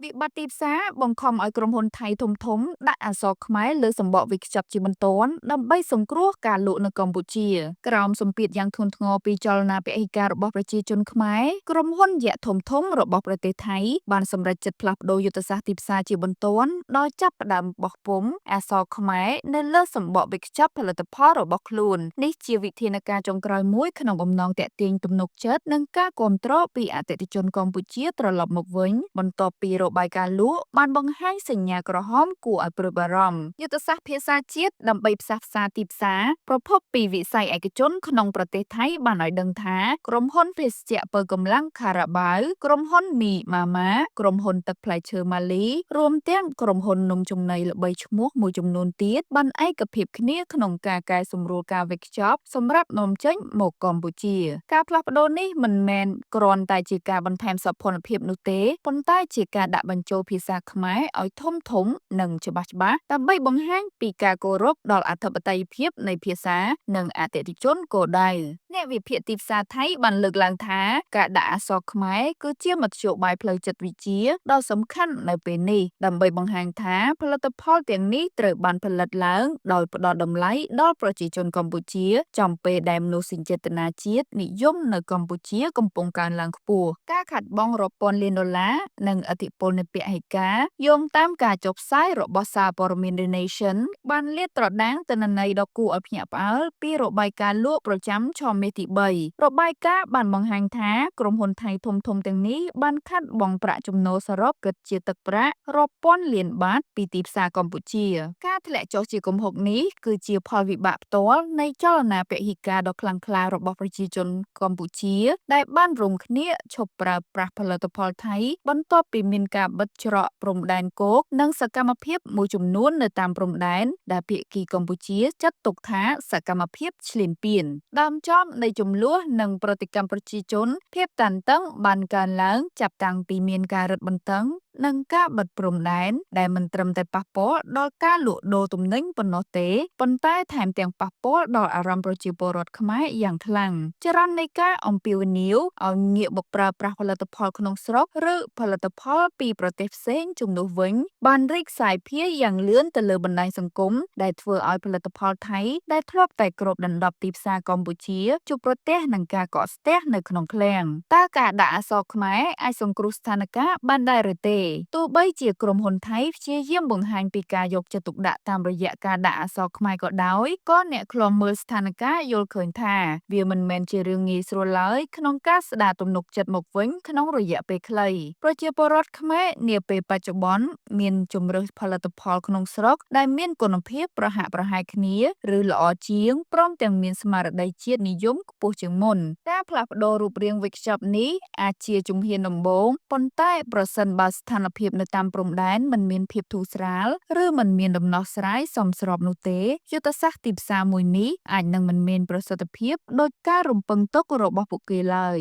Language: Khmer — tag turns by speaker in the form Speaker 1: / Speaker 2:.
Speaker 1: វិបត្តិទីផ្សារបង្ខំឲ្យក្រុមហ៊ុនថៃធំៗដាក់អក្សរខ្មែរលើសំបកវេចខ្ចប់ជាបន្ទាន់ដើម្បីសង្គ្រោះការលក់នៅកម្ពុជាក្រោមសម្ពាធយ៉ាងធ្ងន់ធ្ងរពីចលនាពហិការរបស់ប្រជាជនខ្មែរក្រុមហ៊ុនយក្សធំៗរបស់ប្រទេសថៃបានសម្រេចចិត្តផ្លាស់ប្តូរយុទ្ធសាស្ត្រទីផ្សារជាបន្ទាន់ដោយចាប់ផ្ដើមបោះពុម្ពអក្សរខ្មែរនៅលើសំបកវេចខ្ចប់ផលិតផលរបស់ខ្លួននេះជាវិធានការចុងក្រោយមួយក្នុងបំណងទាក់ទាញទំនុកចិត្តនិងការគាំទ្រពីអតិថិជនកម្ពុជាត្រឡប់មកវិញបន្ទាប់ពីរបាយការណ៍លក់បានបង្ហាញសញ្ញាក្រហមគួរឲ្យព្រួយបារម្ភយុទ្ធសាស្ត្រភាសាជាតិដើម្បីផ្សះផ្សាទីផ្សារប្រភពពីវិស័យឯកជនក្នុងប្រទេសថៃបានឲ្យដឹងថាក្រុមហ៊ុនភេសជ្ជៈពើកម្លាំងខារ៉ាបាវក្រុមហ៊ុនមីម៉ាម៉ាក្រុមហ៊ុនទឹកផ្លែឈើម៉ាលីរួមទាំងក្រុមហ៊ុននំចំណីល្បីឈ្មោះមួយចំនួនទៀតបានឯកភាពគ្នាក្នុងការកែសម្រួលការវេចខ្ចប់សម្រាប់នាំចេញមកកម្ពុជាការផ្លាស់ប្ដូរនេះមិនមែនគ្រាន់តែជាការបន្ថែមសោភ័ណភាពនោះទេប៉ុន្តែជាការដាក់បញ្ចូលភាសាខ្មែរឲ្យធំនិងច្បាស់ដើម្បីបង្ហាញពីការគោរពដល់អធិបតេយ្យភាពនៃភាសានិងអតិថិជនគោលដៅអ្នកវិភាគទីផ្សារថៃបានលើកឡើងថាការដាក់អក្សរខ្មែរគឺជាមធ្យោបាយផ្លូវចិត្តវិទ្យាដ៏សំខាន់នៅពេលនេះដើម្បីបង្ហាញថាផលិតផលទាំងនេះត្រូវបានផលិតឡើងដោយផ្ដល់តម្លៃដល់ប្រជាជនកម្ពុជាចំពេលដែលមនោសញ្ចេតនាជាតិនិយមនៅកម្ពុជាកំពុងកើនឡើងខ្ពស់ការខាត់បងរាប់ពាន់លានដុល្លារនិងឥទ្ធិពលនៃពហិការយោងតាមការចុះផ្សាយរបស់សារព័ត៌មាន The Nation បានលាតត្រដាងទិន្នន័យដ៏គួរឲ្យភ្ញាក់ផ្អើលពីរបាយការណ៍លក់ប្រចាំឆមាសទី3របាយការណ៍បានបង្ហាញថាក្រុមហ៊ុនថៃធំៗទាំងនេះបានខាត់បងប្រាក់ចំណូលសរុបគិតជាទឹកប្រាក់រាប់ពាន់លានបាតពីទីផ្សារកម្ពុជាការធ្លាក់ចុះជាគំហុកនេះគឺជាផលវិបាកផ្ទាល់នៃចលនាពហិការដ៏ខ្លាំងក្លារបស់ប្រជាជនកម្ពុជាដែលបានរួមគ្នាឈប់ប្រើប្រាស់ផលិតផលថៃបន្ទាប់ពីមានការបិទច្រកព្រំដែនគោកនិងសកម្មភាពមួយចំនួននៅតាមព្រំដែនដែលភាគីកម្ពុជាចាត់ទុកថាសកម្មភាពឈ្លានពានដើមចំនៃចំនួននិងប្រតិកម្មប្រជាជនភាពតានតឹងបានកើនឡើងចាប់តាំងពីមានការរឹតបន្តឹងនិងការបិទព្រំដែនដែលមិនត្រឹមតែប៉ះពាល់ដល់ការលក់ដូរទំនិញប៉ុណ្ណោះទេប៉ុន្តែថែមទាំងប៉ះពាល់ដល់អារម្មណ៍ប្រជាពលរដ្ឋខ្មែរយ៉ាងខ្លាំងចរន្តនៃការអំពាវនាវឲ្យងាកមកប្រើប្រាស់ផលិតផលក្នុងស្រុកឬផលិតផលពីប្រទេសផ្សេងជំនួសវិញបានរីកសាយភាយយ៉ាងលឿនទៅលើបណ្ដាញសង្គមដែលធ្វើឲ្យផលិតផលថៃដែលធ្លាប់តែគ្របដណ្ដប់ទីផ្សារកម្ពុជាជួបប្រទះនឹងការកកស្ទះនៅក្នុងឃ្លាំងតើការដាក់អក្សរខ្មែរអាចសង្គ្រោះស្ថានភាពបានដែរឬទេទោះបីជាក្រុមហ៊ុនថៃព្យាយាមបង្ហាញពីការយកចិត្តទុកដាក់តាមរយៈការដាក់អក្សរខ្មែរក៏ដោយក៏អ្នកឃ្លាំមើលស្ថានភាពយល់ឃើញថាវាមិនមែនជារឿងងាយស្រួលឡើយក្នុងការស្ដារទំនុកចិត្តមកវិញក្នុងរយៈពេលខ្លីប្រជាពលរដ្ឋខ្មែរនាពេលបច្ចុប្បន្នមានជម្រើសផលិតផលក្នុងស្រុកដែលមានគុណភាពប្រហាក់ប្រហែលគ្នាឬល្អជាងព្រមទាំងមានស្មារតីជាតិនិយមខ្ពស់ជាងមុនការផ្លាស់ប្ដូររូបរាងវេចខ្ចប់នេះអាចជាជំហានដំបូងប៉ុន្តែប្រសិនបើស្ថានភាពនៅតាមព្រំដែនមិនមានភាពធូរស្រាលឬមិនមានដំណោះស្រាយសមស្របនោះទេយុទ្ធសាស្ត្រទីផ្សារមួយនេះអាចនឹងមិនមានប្រសិទ្ធភាពដោយការរំពឹងទុករបស់ពួកគេឡើយ